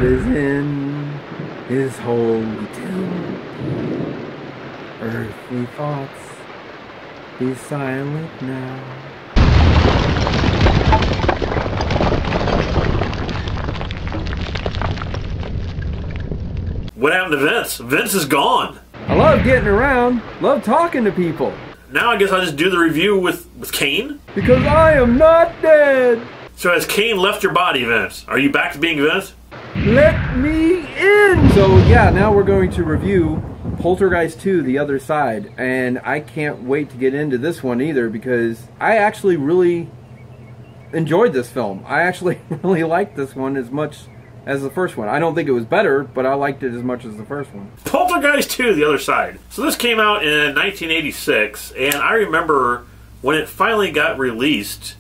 God is in his holy temple. Earthly thoughts, be silent now. What happened to Vince? Vince is gone. I love getting around, love talking to people. Now I guess I'll just do the review with Kane? Because I am not dead. So has Kane left your body, Vince? Are you back to being Vince? Let me in! So yeah, now we're going to review Poltergeist II, The Other Side. And I can't wait to get into this one either, because I actually really enjoyed this film. I actually really liked this one as much as the first one. I don't think it was better, but I liked it as much as the first one. Poltergeist II, The Other Side. So this came out in 1986, and I remember when it finally got released,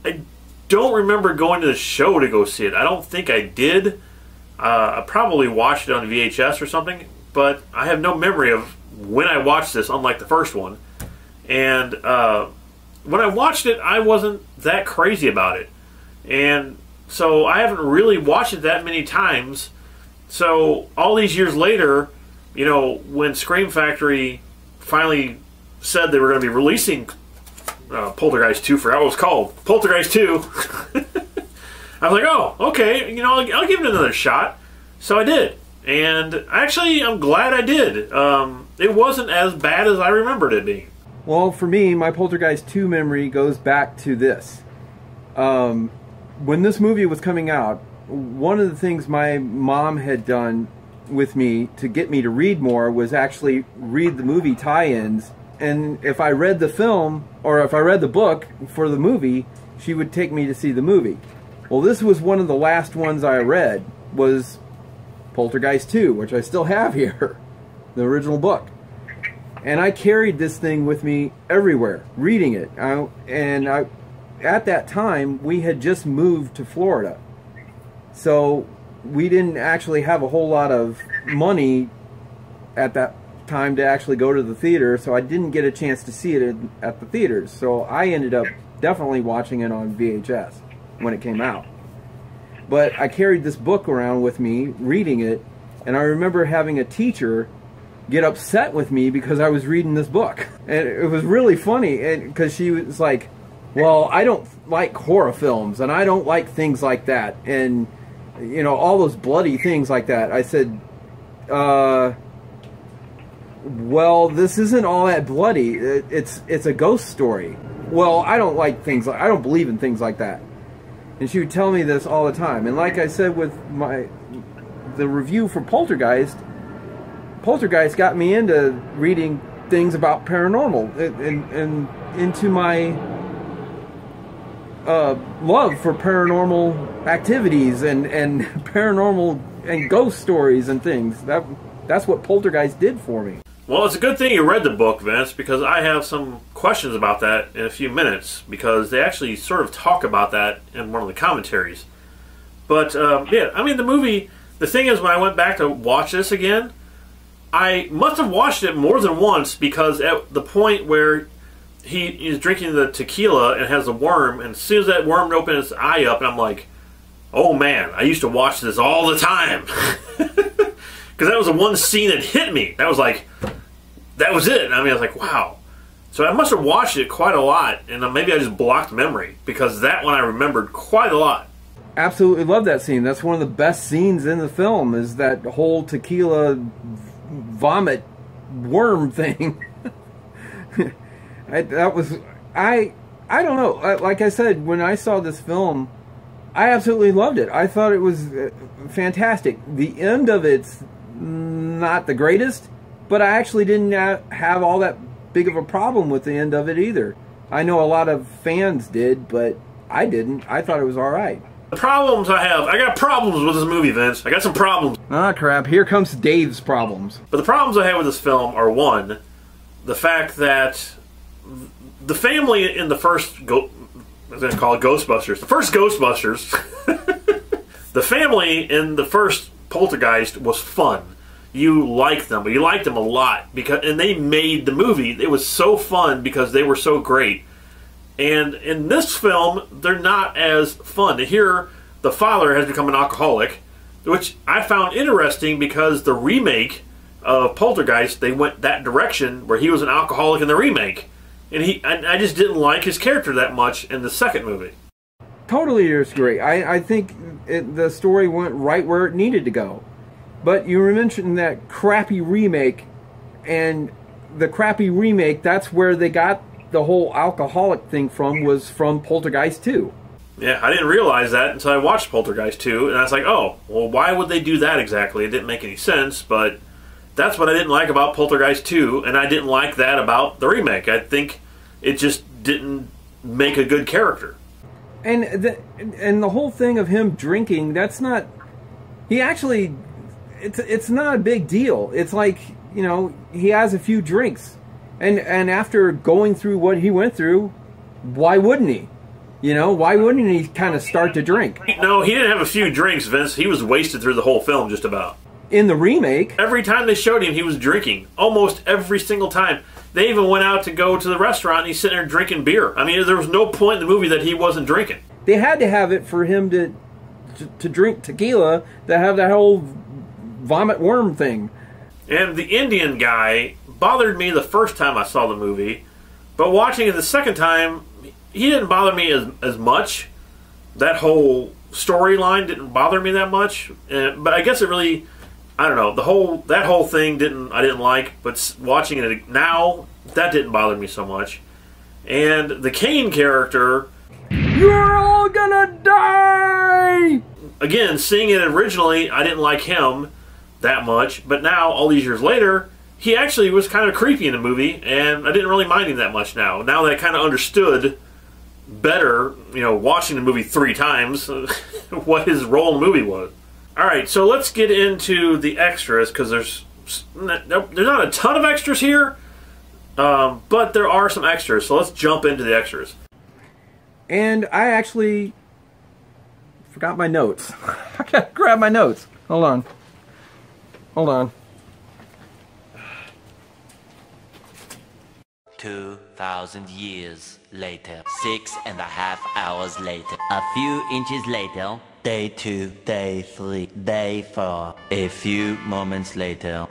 I don't remember going to the show to go see it. I don't think I did. I probably watched it on VHS or something, but I have no memory of when I watched this, unlike the first one. And when I watched it, I wasn't that crazy about it. And so I haven't really watched it that many times. So all these years later, you know, when Scream Factory finally said they were going to be releasing Poltergeist 2, for how it was called, Poltergeist 2, I was like, oh, okay, you know, I'll give it another shot. So I did. And actually, I'm glad I did. It wasn't as bad as I remembered it being. Well, for me, my Poltergeist 2 memory goes back to this. When this movie was coming out, one of the things my mom had done with me to get me to read more was actually read the movie tie-ins. And if I read the film, or if I read the book for the movie, she would take me to see the movie. Well, this was one of the last ones I read, was Poltergeist 2, which I still have here, the original book. And I carried this thing with me everywhere, reading it. At that time, we had just moved to Florida. So we didn't actually have a whole lot of money at that time to actually go to the theater, so I didn't get a chance to see it at the theaters. So I ended up definitely watching it on VHS when it came out. But I carried this book around with me, reading it, and I remember having a teacher get upset with me because I was reading this book. And it was really funny, because she was like, well, I don't like horror films, and I don't like things like that, and, you know, all those bloody things like that. I said, well, this isn't all that bloody. It's a ghost story. Well, I don't like things like, I don't believe in things like that. And she would tell me this all the time. And like I said with the review for Poltergeist got me into reading things about paranormal and into my love for paranormal activities and paranormal and ghost stories and things. That's what Poltergeist did for me. Well, it's a good thing you read the book, Vince, because I have some questions about that in a few minutes, because they actually sort of talk about that in one of the commentaries. But, yeah, I mean, the movie, the thing is, when I went back to watch this again, I must have watched it more than once, because at the point where he is drinking the tequila and has a worm, and as soon as that worm opened its eye up, and I'm like, oh man, I used to watch this all the time. Because that was the one scene that hit me. That was like, that was it. I mean, I was like, wow. So I must have watched it quite a lot, and maybe I just blocked memory, because that one I remembered quite a lot. Absolutely love that scene. That's one of the best scenes in the film, is that whole tequila vomit worm thing. I don't know. Like I said, when I saw this film, I absolutely loved it. I thought it was fantastic. The end of it's not the greatest, but I actually didn't have all that big of a problem with the end of it either. I know a lot of fans did, but I didn't. I thought it was all right. The problems I got problems with this movie, Vince. I got some problems. Ah, crap. Here comes Dave's problems. But the problems I have with this film are, one, the fact that the family in the first, I was going to call it Ghostbusters, the first Ghostbusters, the family in the first Poltergeist was fun. You liked them, but you liked them a lot, and they made the movie. It was so fun because they were so great. And in this film, they're not as fun. Here, the father has become an alcoholic, which I found interesting because the remake of Poltergeist, they went that direction where he was an alcoholic in the remake. And I just didn't like his character that much in the second movie. Totally disagree. I think the story went right where it needed to go. But you mentioned that crappy remake, and the crappy remake, that's where they got the whole alcoholic thing from, was from Poltergeist 2. Yeah, I didn't realize that until I watched Poltergeist 2, and I was like, oh, well, why would they do that exactly? It didn't make any sense, but that's what I didn't like about Poltergeist 2, and I didn't like that about the remake. I think it just didn't make a good character. And the whole thing of him drinking, that's not... He actually... It's not a big deal. It's like, you know, he has a few drinks. And after going through what he went through, why wouldn't he? You know, why wouldn't he kind of start to drink? No, he didn't have a few drinks, Vince. He was wasted through the whole film, just about. In the remake... Every time they showed him, he was drinking. Almost every single time. They even went out to go to the restaurant, and he's sitting there drinking beer. I mean, there was no point in the movie that he wasn't drinking. They had to have it for him to drink tequila, to have that whole vomit worm thing. And the Indian guy bothered me the first time I saw the movie, but watching it the second time, he didn't bother me as much. That whole storyline didn't bother me that much. But I guess it really... I don't know, that whole thing I didn't like, but watching it now, that didn't bother me so much. And the Kane character... You're all gonna die! Again, seeing it originally, I didn't like him that much, but now, all these years later, he actually was kind of creepy in the movie, and I didn't really mind him that much now. Now that I kind of understood better, you know, watching the movie 3 times, what his role in the movie was. Alright, so let's get into the extras, because there's not a ton of extras here, but there are some extras, so let's jump into the extras. And I actually forgot my notes. I gotta grab my notes. Hold on. Hold on. 2,000 years later, 6.5 hours later, a few inches later, day 2, day 3, day 4, a few moments later.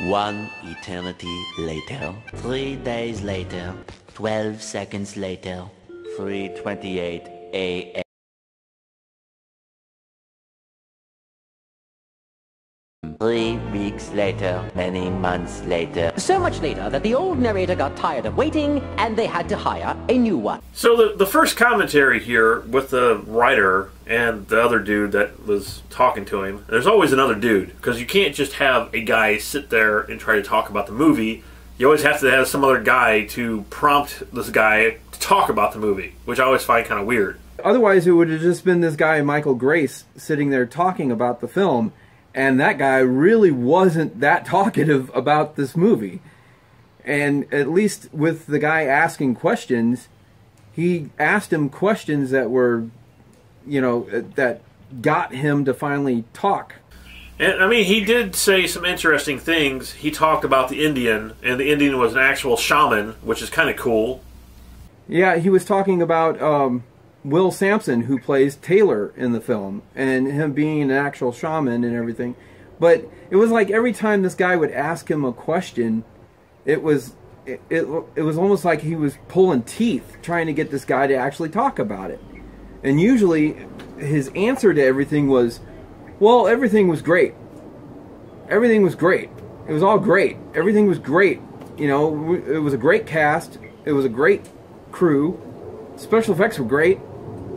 One eternity later, 3 days later, 12 seconds later, 3:28 a.m. 3 weeks later, many months later. So much later that the old narrator got tired of waiting and they had to hire a new one. So the first commentary here with the writer and the other dude that was talking to him, there's always another dude, because you can't just have a guy sit there and try to talk about the movie. You always have to have some other guy to prompt this guy to talk about the movie, which I always find kind of weird. Otherwise, it would have just been this guy, Michael Grace, sitting there talking about the film, and that guy really wasn't that talkative about this movie. And at least with the guy asking questions, he asked him questions that were, you know, that got him to finally talk. And, I mean, he did say some interesting things. He talked about the Indian, and the Indian was an actual shaman, which is kind of cool. Yeah, he was talking about Will Sampson, who plays Taylor in the film, and him being an actual shaman and everything. But it was like every time this guy would ask him a question, it was almost like he was pulling teeth trying to get this guy to actually talk about it. And usually his answer to everything was, well, everything was great. Everything was great. It was all great. Everything was great. You know, it was a great cast. It was a great crew. Special effects were great.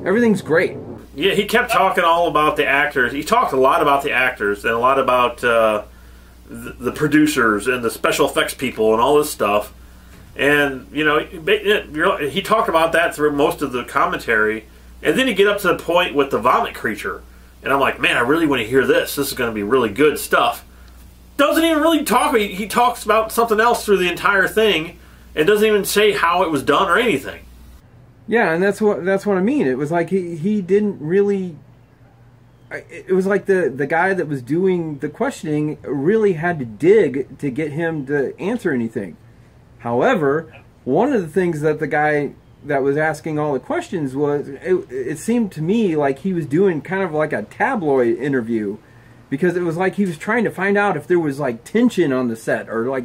Everything's great. Yeah, he kept talking all about the actors. He talked a lot about the actors and a lot about the producers and the special effects people and all this stuff. And, you know, he talked about that through most of the commentary. And then he get up to the point with the vomit creature. And I'm like, man, I really want to hear this. This is going to be really good stuff. Doesn't even really talk. He talks about something else through the entire thing and doesn't even say how it was done or anything. Yeah, and that's what I mean. It was like he didn't really... It was like the guy that was doing the questioning really had to dig to get him to answer anything. However, one of the things that the guy that was asking all the questions was, it seemed to me like he was doing kind of like a tabloid interview, because it was like he was trying to find out if there was like tension on the set, or like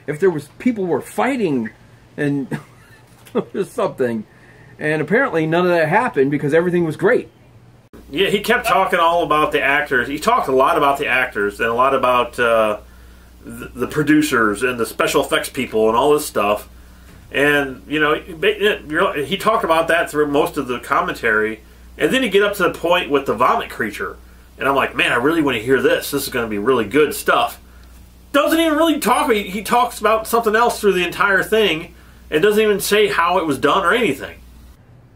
if there was people were fighting and or something. And apparently none of that happened because everything was great. Yeah, he kept talking all about the actors. He talked a lot about the actors and a lot about the producers and the special effects people and all this stuff. And, you know, he talked about that through most of the commentary. And then you get up to the point with the vomit creature. And I'm like, man, I really want to hear this. This is going to be really good stuff. Doesn't even really talk. He talks about something else through the entire thing and doesn't even say how it was done or anything.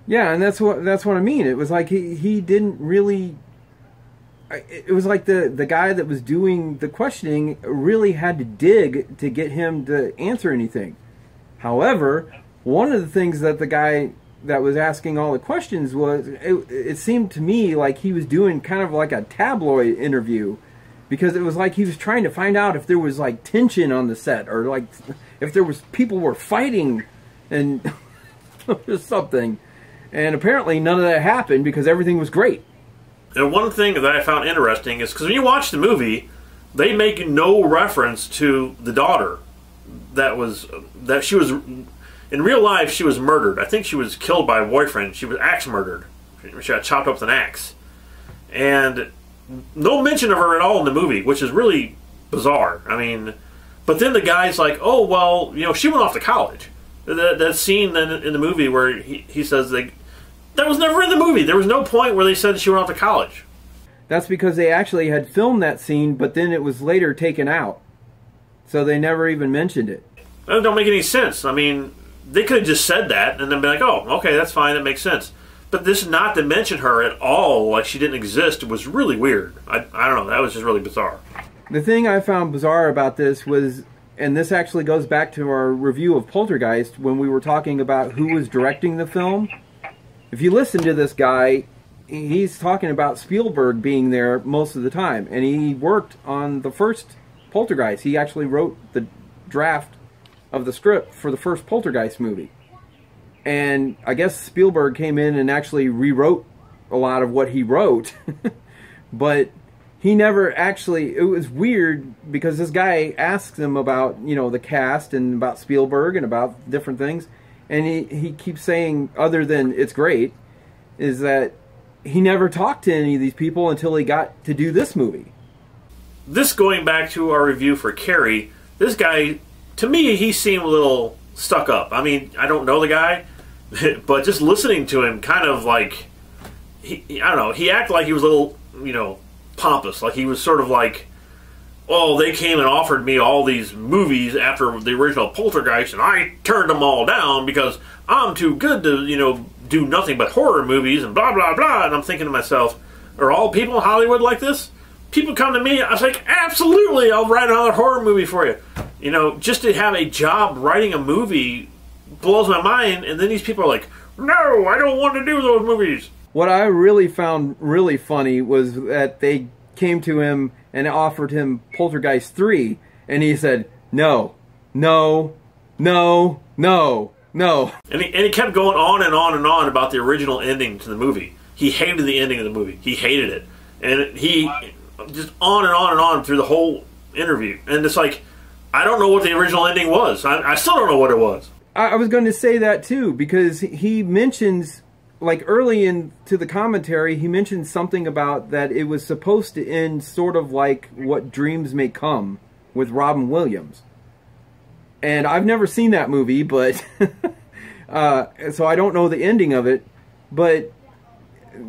Yeah, and that's what I mean. It was like he didn't really... It was like the guy that was doing the questioning really had to dig to get him to answer anything. However, one of the things that the guy that was asking all the questions was, it seemed to me like he was doing kind of like a tabloid interview, because it was like he was trying to find out if there was like tension on the set, or like if there was people were fighting and or something. And apparently none of that happened because everything was great. And one thing that I found interesting is because when you watch the movie, they make no reference to the daughter that she was in real life. She was murdered. I think she was killed by a boyfriend. She was axe murdered. She got chopped up with an axe, and no mention of her at all in the movie, which is really bizarre. I mean, but then the guy's like, "Oh well, you know, she went off to college." That scene in the movie where he says that was never in the movie. There was no point where they said she went off to college. That's because they actually had filmed that scene, but then it was later taken out. So they never even mentioned it. That don't make any sense. I mean, they could have just said that and then be like, oh, okay, that's fine, that makes sense. But this not to mention her at all, like she didn't exist, was really weird. I don't know, that was just really bizarre. The thing I found bizarre about this was, and this actually goes back to our review of Poltergeist when we were talking about who was directing the film. If you listen to this guy, he's talking about Spielberg being there most of the time. And he worked on the first Poltergeist. He actually wrote the draft of the script for the first Poltergeist movie. And I guess Spielberg came in and actually rewrote a lot of what he wrote. But he never actually... It was weird because this guy asks him about, you know, the cast and about Spielberg and about different things. And he keeps saying, other than it's great, is that he never talked to any of these people until he got to do this movie. This, going back to our review for Carrie, this guy, to me, he seemed a little stuck up. I mean, I don't know the guy, but just listening to him, kind of like, I don't know, he acted like he was a little, you know, pompous. Like he was sort of like, oh, they came and offered me all these movies after the original Poltergeist, and I turned them all down because I'm too good to, you know, do nothing but horror movies and blah, blah, blah. And I'm thinking to myself, are all people in Hollywood like this? People come to me, I was like, absolutely, I'll write another horror movie for you. You know, just to have a job writing a movie blows my mind, and then these people are like, no, I don't want to do those movies. What I really found really funny was that they came to him and offered him Poltergeist 3, and he said, no, no, no, no, no. And he kept going on and on and on about the original ending to the movie. He hated the ending of the movie. He hated it. And he just on and on and on through the whole interview. And it's like, I don't know what the original ending was. I still don't know what it was. I was going to say that too, because he mentions, like early into the commentary, he mentions something about that it was supposed to end sort of like What Dreams May Come with Robin Williams. And I've never seen that movie, but so I don't know the ending of it. But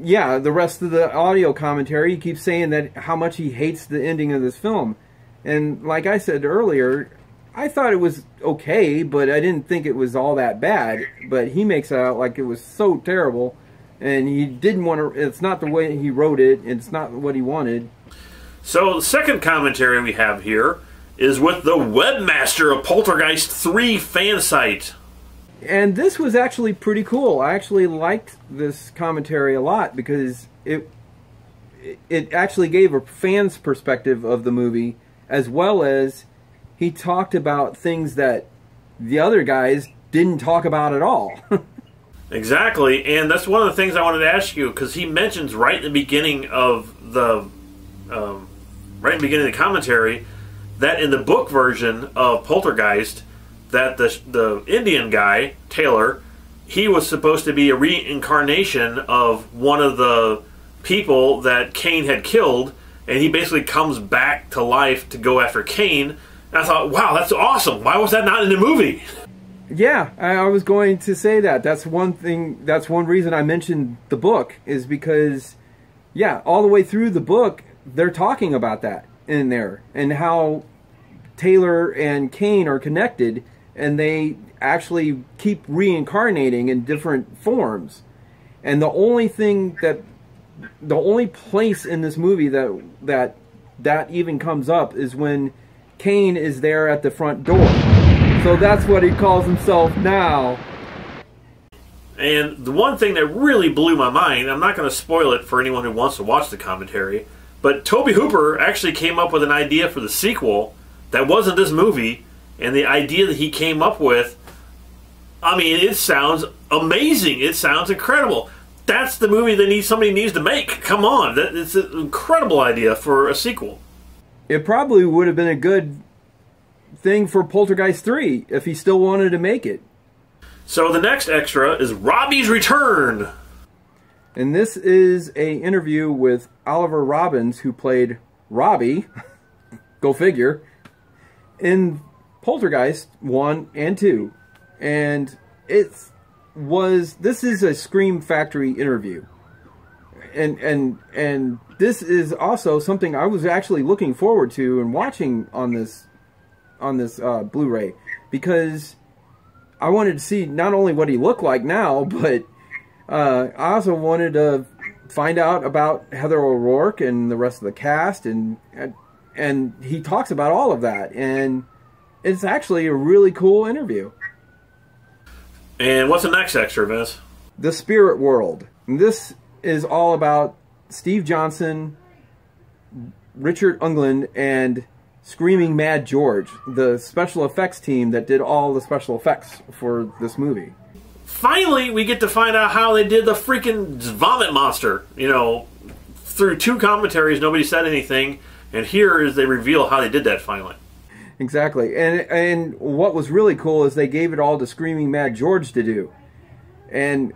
yeah, the rest of the audio commentary, he keeps saying that how much he hates the ending of this film. And like I said earlier, I thought it was okay, but I didn't think it was all that bad. But he makes it out like it was so terrible, and he didn't want to. It's not the way he wrote it, and it's not what he wanted. So the second commentary we have here is with the webmaster of Poltergeist 3 fan site. And this was actually pretty cool. I actually liked this commentary a lot because it actually gave a fan's perspective of the movie, as well as he talked about things that the other guys didn't talk about at all. Exactly, and that's one of the things I wanted to ask you, because he mentions right in the beginning of the commentary that in the book version of Poltergeist, that the Indian guy Taylor, he was supposed to be a reincarnation of one of the people that Kane had killed, and he basically comes back to life to go after Kane. And I thought, wow, that's awesome. Why was that not in the movie? Yeah, I was going to say that. That's one thing, that's one reason I mentioned the book, is because, yeah, all the way through the book, they're talking about that in there, and how Taylor and Kane are connected, and they actually keep reincarnating in different forms. And the only place in this movie that even comes up is when Kane is there at the front door. So that's what he calls himself now. And the one thing that really blew my mind, I'm not going to spoil it for anyone who wants to watch the commentary, but Tobe Hooper actually came up with an idea for the sequel that wasn't this movie, and the idea that he came up with, I mean, it sounds amazing. It sounds incredible. That's the movie that somebody needs to make. Come on. It's an incredible idea for a sequel. It probably would have been a good thing for Poltergeist 3 if he still wanted to make it. So the next extra is Robbie's Return. And this is an interview with Oliver Robbins, who played Robbie, go figure, in Poltergeist 1 and 2. And this is a Scream Factory interview. And this is also something I was actually looking forward to and watching on this Blu-ray, because I wanted to see not only what he looked like now, but I also wanted to find out about Heather O'Rourke and the rest of the cast, and he talks about all of that, and it's actually a really cool interview. And what's the next extra, Vince? The Spirit World. And this is all about Steve Johnson, Richard Englund, and Screaming Mad George, the special effects team that did all the special effects for this movie. Finally, we get to find out how they did the freaking vomit monster. You know, through 2 commentaries, nobody said anything, and here is they reveal how they did that finally. Exactly. And what was really cool is they gave it all to Screaming Mad George to do. And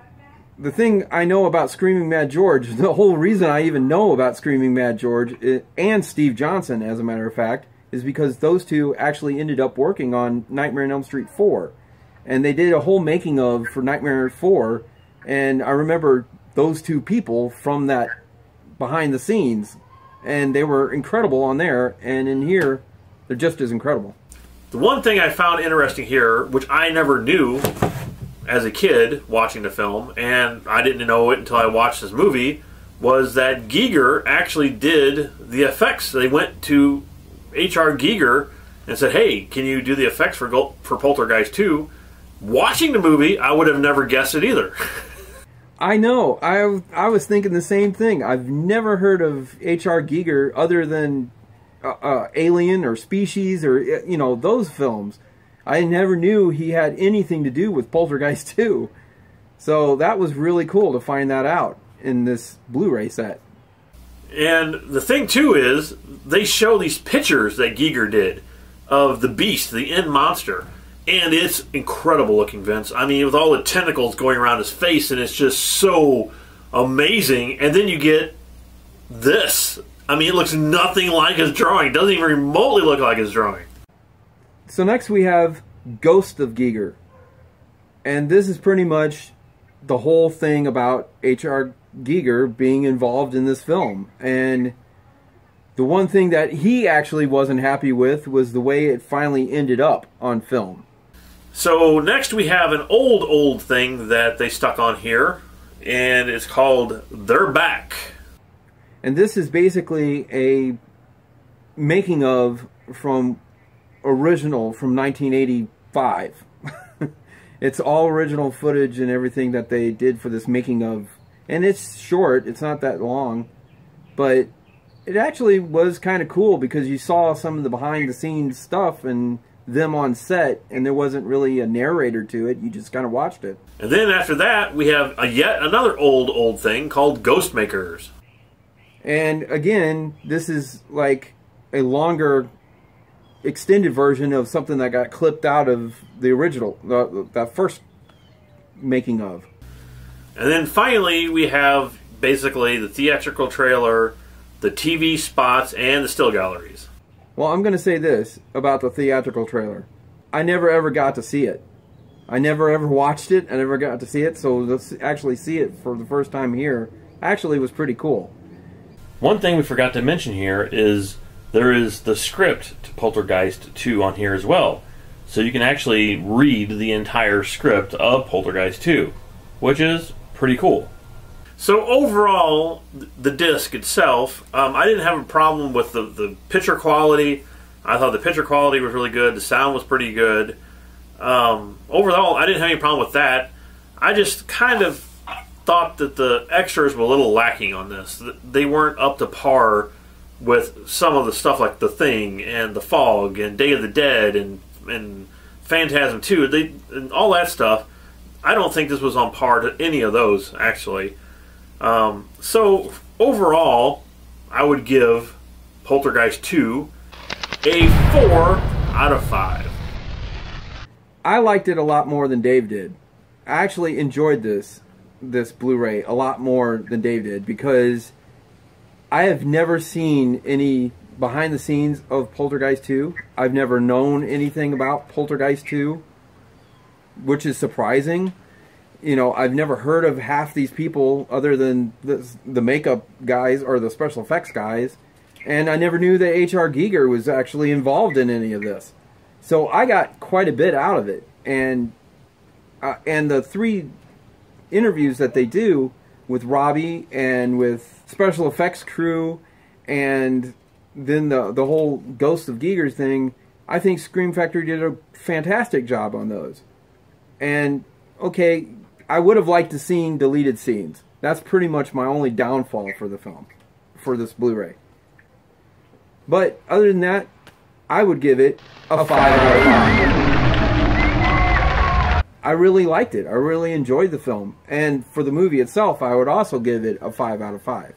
the thing I know about Screaming Mad George, the whole reason I even know about Screaming Mad George, and Steve Johnson, as a matter of fact, is because those two actually ended up working on Nightmare on Elm Street 4. And they did a whole making of for Nightmare 4, and I remember those two people from that behind the scenes, and they were incredible on there, and in here, they're just as incredible. The one thing I found interesting here, which I never knew as a kid watching the film, and I didn't know it until I watched this movie, was that Giger actually did the effects. They went to H.R. Giger and said, hey, can you do the effects for Poltergeist 2? Watching the movie, I would have never guessed it either. I know. I was thinking the same thing. I've never heard of H.R. Giger other than Alien or Species or, you know, those films. I never knew he had anything to do with Poltergeist 2. So that was really cool to find that out in this Blu-ray set. And the thing, too, is they show these pictures that Giger did of the beast, the end monster. And it's incredible looking, Vince. I mean, with all the tentacles going around his face, and it's just so amazing. And then you get this. I mean, it looks nothing like his drawing. It doesn't even remotely look like his drawing. So next we have Ghost of Giger. And this is pretty much the whole thing about H.R. Giger being involved in this film. And the one thing that he actually wasn't happy with was the way it finally ended up on film. So next we have an old thing that they stuck on here, and it's called They're Back. And this is basically a making of from original from 1985. It's all original footage and everything that they did for this making of. And it's short, it's not that long, but it actually was kind of cool because you saw some of the behind the scenes stuff and them on set, and there wasn't really a narrator to it. You just kind of watched it. And then after that, we have yet another old thing called Ghostmakers. And again, this is like a longer, extended version of something that got clipped out of the original, that first making of. And then finally, we have basically the theatrical trailer, the TV spots, and the still galleries. Well, I'm going to say this about the theatrical trailer. I never ever got to see it. I never ever watched it. I never got to see it. So to actually see it for the first time here actually was pretty cool. One thing we forgot to mention here is there is the script to Poltergeist 2 on here as well. So you can actually read the entire script of Poltergeist 2, which is pretty cool. So overall, the disc itself, I didn't have a problem with the picture quality. I thought the picture quality was really good. The sound was pretty good. Overall, I didn't have any problem with that. I just kind of thought that the extras were a little lacking on this. They weren't up to par with some of the stuff like The Thing and The Fog and Day of the Dead and Phantasm 2. And all that stuff. I don't think this was on par to any of those, actually. So overall, I would give Poltergeist 2 a 4 out of 5. I liked it a lot more than Dave did. I actually enjoyed this Blu-ray a lot more than Dave did, because I have never seen any behind the scenes of Poltergeist 2. I've never known anything about Poltergeist 2, which is surprising. You know, I've never heard of half these people other than the makeup guys or the special effects guys. And I never knew that H.R. Giger was actually involved in any of this. So I got quite a bit out of it. And the 3 interviews that they do with Robbie and with special effects crew and then the whole Ghost of Giger thing, I think Scream Factory did a fantastic job on those. And, okay, I would have liked to seen deleted scenes. That's pretty much my only downfall for the film, for this Blu-ray. But other than that, I would give it a 5 out of 5. I really liked it. I really enjoyed the film. And for the movie itself, I would also give it a 5 out of 5.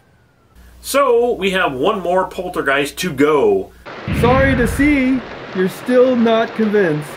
So, we have one more Poltergeist to go. Sorry to see you're still not convinced.